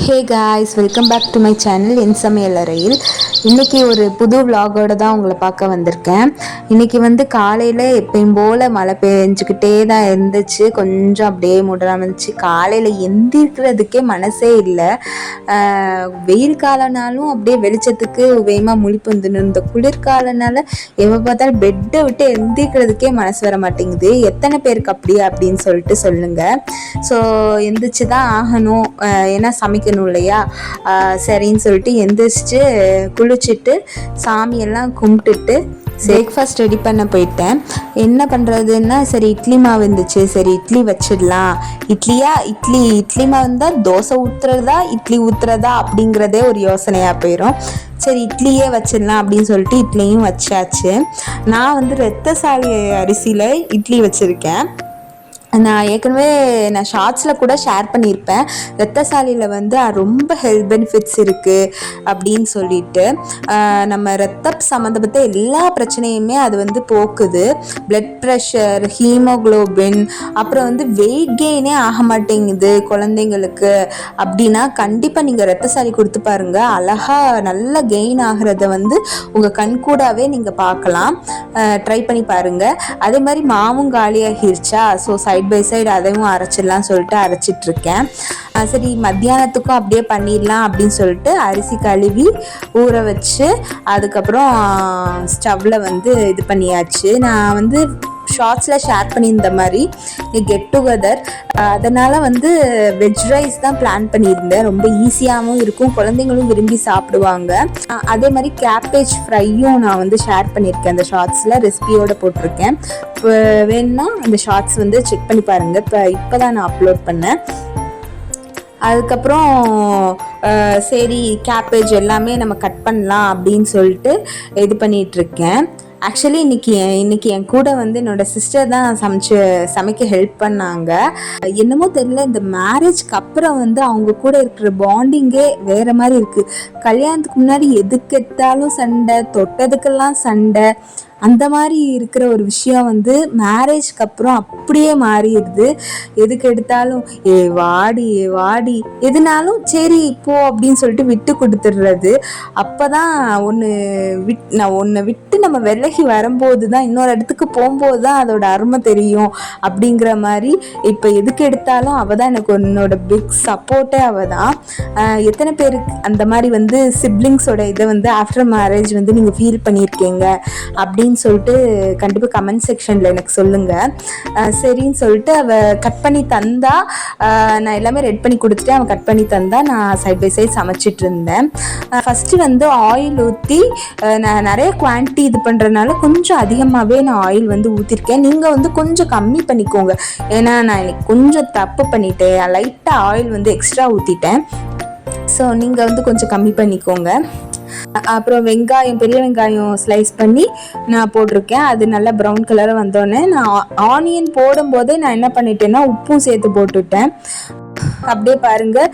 Hey guys, welcome back to my channel என் சமையலறையில். இன்றைக்கி ஒரு புது விலாகோடு தான் உங்களை பார்க்க வந்திருக்கேன். இன்றைக்கி வந்து காலையில் எப்பயும் போல் மழை பெஞ்சிக்கிட்டே தான் இருந்துச்சு. கொஞ்சம் அப்படியே மூடலாம் இருந்துச்சு. காலையில் எந்திரிக்கிறதுக்கே மனசே இல்லை. வெயில் காலனாலும் அப்படியே வெளிச்சத்துக்கு வேகமாக முழிப்பு வந்துடும். இந்த குளிர்காலனால எப்போ பார்த்தாலும் பெட்டை விட்டு எந்திரிக்கிறதுக்கே மனசு வர மாட்டேங்குது. எத்தனை பேருக்கு அப்படியா அப்படின்னு சொல்லிட்டு சொல்லுங்கள். ஸோ எந்திரிச்சு தான் ஆகணும், ஏன்னா சமைக்கணும் இல்லையா. சரின்னு சொல்லிட்டு எந்திரிச்சிட்டு குளிச்சுட்டு சாமியெல்லாம் கும்பிட்டுட்டு பிரேக்ஃபாஸ்ட் ரெடி பண்ண போயிட்டேன். என்ன பண்ணுறதுன்னா, சரி இட்லி மாவு இருந்துச்சு, சரி இட்லி வச்சிடலாம். இட்லி மாவு இருந்தால் தோசை ஊற்றுறதா இட்லி ஊற்றுறதா அப்படிங்கிறதே ஒரு யோசனையாக போயிடும். சரி இட்லியே வச்சிடலாம் அப்படின்னு சொல்லிட்டு இட்லியும் வச்சாச்சு. நான் வந்து ரத்தசாலி அரிசியில் இட்லி வச்சுருக்கேன். நான் ஏற்கனவே ஷார்ட்ஸில் கூட ஷேர் பண்ணியிருப்பேன். ரத்தசாலியில் வந்து ரொம்ப ஹெல்த் பெனிஃபிட்ஸ் இருக்குது அப்படின்னு சொல்லிட்டு. நம்ம ரத்தம் சம்மந்தப்பட்ட எல்லா பிரச்சனையுமே அது வந்து போக்குது. பிளட் ப்ரெஷர், ஹீமோக்ளோபின், அப்புறம் வந்து வெயிட் கெயினே ஆக மாட்டேங்குது குழந்தைங்களுக்கு அப்படின்னா கண்டிப்பாக நீங்கள் ரத்தசாலி கொடுத்து பாருங்கள். அழகாக நல்லா கெயின் ஆகிறத வந்து உங்கள் கண்கூடாவே நீங்கள் பார்க்கலாம். ட்ரை பண்ணி பாருங்கள். அதே மாதிரி மாவும் காலியாகிருச்சா, ஸோ சைட் பை சைடு அதையும் அரைச்சிடலாம் சொல்லிட்டு அரைச்சிட்ருக்கேன். சரி மத்தியானத்துக்கும் அப்படியே பண்ணிடலாம் அப்படின்னு சொல்லிட்டு அரிசி கழுவி ஊற வச்சு அதுக்கப்புறம் ஸ்டவ்வில் வந்து இது பண்ணியாச்சு. நான் வந்து ஷார்ட்ஸில் ஷேர் பண்ணியிருந்த மாதிரி கெட் டுகெதர், அதனால் வந்து வெஜ் ரைஸ் தான் பிளான் பண்ணியிருந்தேன். ரொம்ப ஈஸியாகவும் இருக்கும், குழந்தைங்களும் விரும்பி சாப்பிடுவாங்க. அதே மாதிரி கேபேஜ் ஃப்ரையும் நான் வந்து ஷேர் பண்ணியிருக்கேன். அந்த ஷார்ட்ஸில் ரெசிபியோடு போட்டிருக்கேன். இப்போ வேணும்னா அந்த ஷார்ட்ஸ் வந்து செக் பண்ணி பாருங்கள். இப்போ தான் நான் அப்லோட் பண்ணேன். அதுக்கப்புறம் சரி கேபேஜ் எல்லாமே நம்ம கட் பண்ணலாம் அப்படின்னு சொல்லிட்டு இது பண்ணிகிட்ருக்கேன். ஆக்சுவலி இன்னைக்கு என் கூட வந்து என்னோட சிஸ்டர் தான் சமைக்க ஹெல்ப் பண்ணாங்க. என்னமோ தெரியல, இந்த மேரேஜ்க்கு அப்புறம் வந்து அவங்க கூட இருக்கிற பாண்டிங்கே வேற மாதிரி இருக்கு. கல்யாணத்துக்கு முன்னாடி எதுக்கு எடுத்தாலும் சண்டை, தொட்டதுக்கெல்லாம் சண்டை, அந்த மாதிரி இருக்கிற ஒரு விஷயம் வந்து மேரேஜ்க்கு அப்புறம் அப்படியே மாறிடுது. எதுக்கு எடுத்தாலும் வாடி எதுனாலும் சரி போ அப்படின்னு சொல்லிட்டு விட்டு கொடுத்துடுறது. அப்போதான் ஒன்று விட்டு நம்ம விலகி வரும்போது தான், இன்னொரு இடத்துக்கு போகும்போது தான் அதோட அருமை தெரியும் அப்படிங்கிற மாதிரி. இப்போ எதுக்கு எடுத்தாலும் அவள் தான் எனக்கு என்னோட பிக் சப்போர்ட்டே அவள் தான். எத்தனை பேருக்கு அந்த மாதிரி வந்து சிப்ளிங்ஸோட இதை வந்து ஆஃப்டர் மேரேஜ் வந்து நீங்கள் ஃபீல் பண்ணியிருக்கீங்க அப்படின்னு சொல்லிட்டு கண்டிப்பாக கமெண்ட் செக்ஷனில் எனக்கு சொல்லுங்கள். சரின்னு சொல்லிட்டு அவள் கட் பண்ணி தந்தா, நான் எல்லாமே ரெடி பண்ணி கொடுத்துட்டு அவன் கட் பண்ணி தந்தா, நான் சைட் பை சைட் சமைச்சிட்டு இருந்தேன். ஃபஸ்ட்டு வந்து ஆயில் ஊற்றி நான் நிறைய குவான்டிட்டி இது பண்ணுறதுனால கொஞ்சம் அதிகமாகவே நான் ஆயில் வந்து ஊற்றிருக்கேன். நீங்கள் வந்து கொஞ்சம் கம்மி பண்ணிக்கோங்க, ஏன்னா நான் இன்னைக்கு கொஞ்சம் தப்பு பண்ணிட்டேன். லைட்டாக ஆயில் வந்து எக்ஸ்ட்ரா ஊற்றிட்டேன். ஸோ நீங்கள் வந்து கொஞ்சம் கம்மி பண்ணிக்கோங்க. அப்புறம் பெரிய வெங்காயம் ஸ்லைஸ் பண்ணி நான் போட்டிருக்கேன். அது நல்லா ப்ரௌன் கலராக வந்தோடனே நான் ஆனியன் போடும்போதே நான் என்ன பண்ணிட்டேன்னா உப்பும் சேர்த்து போட்டுவிட்டேன். அப்படியே பாருங்கள்,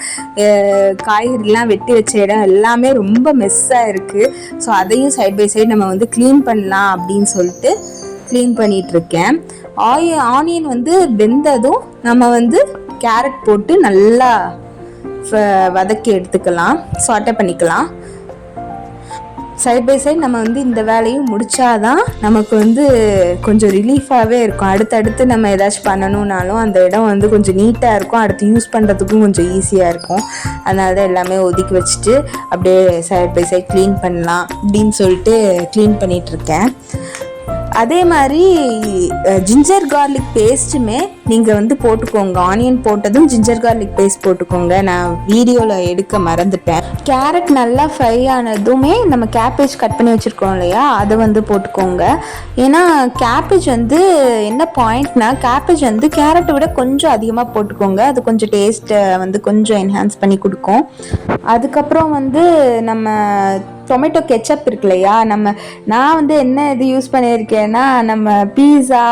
காய்கறிலாம் வெட்டி வச்ச இடம் எல்லாமே ரொம்ப மெஸ்ஸாக இருக்குது. ஸோ அதையும் சைட் பை சைடு நம்ம வந்து க்ளீன் பண்ணலாம் அப்படின்னு சொல்லிட்டு க்ளீன் பண்ணிகிட்ருக்கேன். ஆனியன் வந்து வெந்ததும் நம்ம வந்து கேரட் போட்டு நல்லா வதக்கி எடுத்துக்கலாம், சாட்டை பண்ணிக்கலாம். சைட் பை சைட் நம்ம வந்து இந்த வேலையும் முடித்தாதான் நமக்கு வந்து கொஞ்சம் ரிலீஃபாகவே இருக்கும். அடுத்தடுத்து நம்ம ஏதாச்சும் பண்ணணுன்னாலும் அந்த இடம் வந்து கொஞ்சம் நீட்டாக இருக்கும், அடுத்து யூஸ் பண்ணுறதுக்கும் கொஞ்சம் ஈஸியாக இருக்கும். அதனால தான் எல்லாமே ஒதுக்கி வச்சுட்டு அப்படியே சைட் பை சைட் க்ளீன் பண்ணலாம் அப்படின்னு சொல்லிட்டு க்ளீன் பண்ணிகிட்ருக்கேன். அதே மாதிரி ஜிஞ்சர் கார்லிக் பேஸ்ட்டுமே நீங்கள் வந்து போட்டுக்கோங்க. ஆனியன் போட்டதும் ஜிஞ்சர் கார்லிக் பேஸ்ட் போட்டுக்கோங்க. நான் வீடியோவில் எடுக்க மறந்துட்டேன். கேரட் நல்லா ஃப்ரை ஆனதுமே நம்ம கேபேஜ் கட் பண்ணி வச்சுருக்கோம் இல்லையா, அதை வந்து போட்டுக்கோங்க. ஏன்னா கேபேஜ் வந்து என்ன பாயிண்ட்னா, கேபேஜ் வந்து கேரட்டை விட கொஞ்சம் அதிகமாக போட்டுக்கோங்க. அது கொஞ்சம் டேஸ்ட்டை வந்து கொஞ்சம் என்ஹான்ஸ் பண்ணி கொடுக்கும். அதுக்கப்புறம் வந்து நம்ம டொமேட்டோ கெச்சப் இருக்கு இல்லையா, நான் வந்து என்ன இது யூஸ் பண்ணியிருக்கேன்னா, நம்ம பீஸா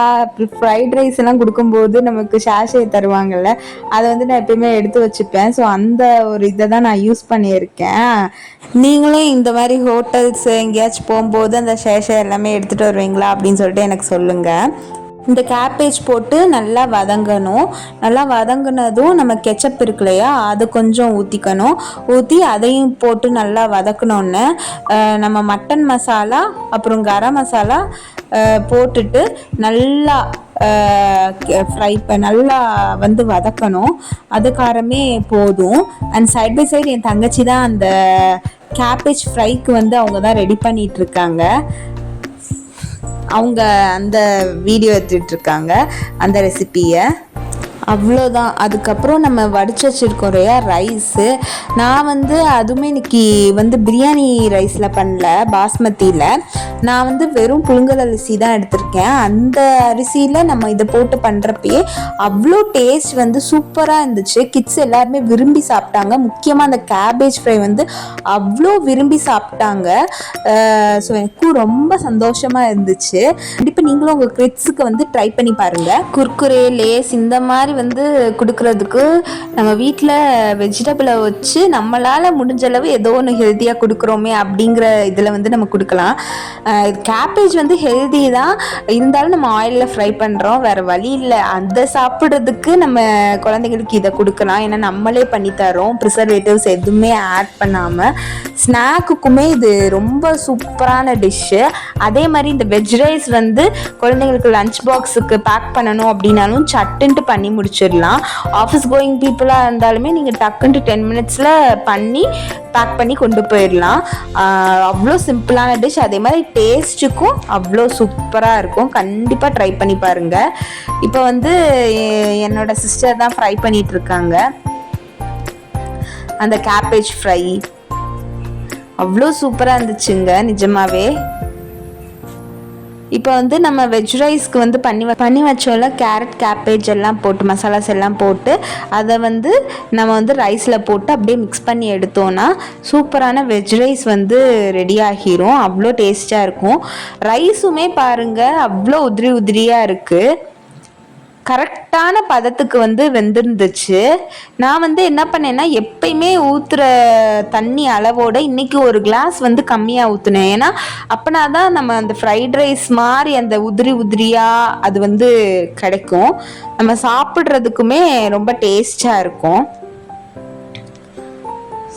ஃப்ரைட் ரைஸ் எல்லாம் கொடுக்கும்போது நமக்கு ஷாஷே தருவாங்கல்ல, அதை வந்து நான் எப்பயுமே எடுத்து வச்சுப்பேன். ஸோ அந்த ஒரு இதை தான் நான் யூஸ் பண்ணியிருக்கேன். நீங்களும் இந்த மாதிரி ஹோட்டல்ஸ் எங்கேயாச்சும் போகும்போது அந்த ஷேஷை எல்லாமே எடுத்துகிட்டு வருவீங்களா அப்படின்னு சொல்லிட்டு எனக்கு சொல்லுங்கள். இந்த கேபேஜ் போட்டு நல்லா வதங்கணும். நல்லா வதங்கினதும் நம்ம கெச்சப் இருக்கு இல்லையா, அது கொஞ்சம் ஊற்றி அதையும் போட்டு நல்லா வதக்கணுன்னு நம்ம மட்டன் மசாலா அப்புறம் கரம் மசாலா போட்டுட்டு நல்லா நல்லா வந்து வதக்கணும். அது காரமே போதும். அண்ட் சைட் பை சைடு என் தங்கச்சி தான் அந்த கேபேஜ் ஃப்ரைக்கு வந்து அவங்க தான் ரெடி பண்ணிட்டு இருக்காங்க. அவங்க அந்த வீடியோ எடுத்துகிட்டு இருக்காங்க அந்த ரெசிப்பியை. அவ்வளோதான். அதுக்கப்புறம் நம்ம வடிச்சு வச்சுருக்கோம் இல்லையா ரைஸு, நான் வந்து அதுவுமே இன்னைக்கு வந்து பிரியாணி ரைஸில் பண்ணல, பாஸ்மதியில். நான் வந்து வெறும் புழுங்கல் அரிசி தான் எடுத்திருக்கேன். அந்த அரிசியில் நம்ம இதை போட்டு பண்ணுறப்பயே அவ்வளோ டேஸ்ட் வந்து சூப்பராக இருந்துச்சு. கிட்ஸ் எல்லாருமே விரும்பி சாப்பிட்டாங்க. முக்கியமாக அந்த கேபேஜ் ஃப்ரை வந்து அவ்வளோ விரும்பி சாப்பிட்டாங்க. ஸோ எனக்கும் ரொம்ப சந்தோஷமாக இருந்துச்சு. கண்டிப்பாக நீங்களும் உங்கள் கிட்ஸுக்கு வந்து ட்ரை பண்ணி பாருங்கள். குர்குரே, லேஸ் இந்த மாதிரி வந்து கொடுக்கறதுக்கு நம்ம வீட்டில் வெஜிடபிளை வச்சு நம்மளால் முடிஞ்சளவு ஏதோ ஒன்று ஹெல்த்தியாக கொடுக்குறோமே அப்படிங்கிற இதில் வந்து நம்ம கொடுக்கலாம். கேபேஜ் வந்து ஹெல்தி தான், இருந்தாலும் நம்ம ஆயிலில் ஃப்ரை பண்ணுறோம், வேறு வழி இல்லை. அதை சாப்பிட்றதுக்கு நம்ம குழந்தைங்களுக்கு இதை கொடுக்கலாம். ஏன்னா நம்மளே பண்ணித்தரோம், ப்ரிசர்வேட்டிவ்ஸ் எதுவுமே ஆட் பண்ணாமல். ஸ்நாக்குக்குமே இது ரொம்ப சூப்பரான டிஷ்ஷு. அதே மாதிரி இந்த வெஜ் ரைஸ் வந்து குழந்தைங்களுக்கு லஞ்ச் பாக்ஸுக்கு பேக் பண்ணணும் அப்படின்னாலும் சட்டுன்ட்டு பண்ணி முடிச்சிடலாம். ஆஃபீஸ் கோயிங் பீப்புளாக இருந்தாலுமே நீங்கள் டக்குன்ட்டு 10 மினிட்ஸில் பண்ணி பேக் பண்ணி கொண்டு போயிடலாம். அவ்வளோ சிம்பிளான டிஷ். அதே மாதிரி டேஸ்ட்டுக்கும் அவ்வளோ சூப்பராக இருக்கும். கண்டிப்பாக ட்ரை பண்ணி பாருங்கள். இப்போ வந்து என்னோட சிஸ்டர் தான் ஃப்ரை பண்ணிட்டு இருக்காங்க அந்த கேபேஜ் ஃப்ரை. அவ்வளோ சூப்பராக இருந்துச்சுங்க நிஜமாவே. இப்போ வந்து நம்ம வெஜ் ரைஸ்க்கு வந்து பண்ணி வச்சோம்ல, கேரட் கேபேஜ் எல்லாம் போட்டு மசாலாஸ் எல்லாம் போட்டு அதை வந்து நம்ம வந்து ரைஸில் போட்டு அப்படியே மிக்ஸ் பண்ணி எடுத்தோன்னா சூப்பரான வெஜ் ரைஸ் வந்து ரெடி ஆகிரும். அவ்வளோ டேஸ்ட்டாக இருக்கும். ரைஸுமே பாருங்கள் அவ்வளோ உதிரி உதிரியாக இருக்குது. கரெக்டான பதத்துக்கு வந்து வெந்திருந்துச்சு. நான் வந்து என்ன பண்ணேன்னா எப்பயுமே ஊற்றுற தண்ணி அளவோட இன்றைக்கி ஒரு கிளாஸ் வந்து கம்மியாக ஊற்றுனேன். ஏன்னா அப்போனா தான் நம்ம அந்த ஃப்ரைட் ரைஸ் மாதிரி அந்த உதிரி உதிரியாக அது வந்து கிடைக்கும். நம்ம சாப்பிட்றதுக்குமே ரொம்ப டேஸ்டாக இருக்கும்.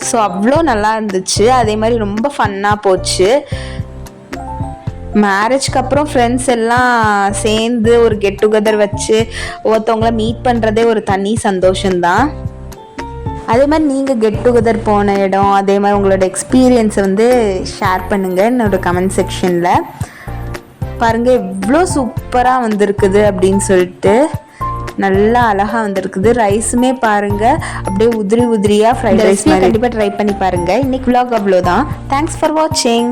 ஸோ அவ்வளோ நல்லா இருந்துச்சு. அதே மாதிரி ரொம்ப ஃபன்னாக போச்சு. மேரேஜ்க்கு அப்புறம் ஃப்ரெண்ட்ஸ் எல்லாம் சேர்ந்து ஒரு கெட் டுகெதர் வச்சு ஒருத்தவங்கள மீட் பண்ணுறதே ஒரு தனி சந்தோஷம்தான். அதே மாதிரி நீங்கள் கெட் டுகெதர் போன இடம், அதே மாதிரி உங்களோட எக்ஸ்பீரியன்ஸை வந்து ஷேர் பண்ணுங்கள் என்னோட கமெண்ட் செக்ஷனில். பாருங்கள் எவ்வளோ சூப்பராக வந்திருக்குது அப்படின்னு சொல்லிட்டு. நல்லா அழகாக வந்திருக்குது. ரைஸுமே பாருங்கள் அப்படியே உதிரி உதிரியாக ஃப்ரைட் ரைஸ் கண்டிப்பாக ட்ரை பண்ணி பாருங்கள். இன்றைக்கி vlog அவ்வளோதான். தேங்க்ஸ் ஃபார் வாட்சிங்.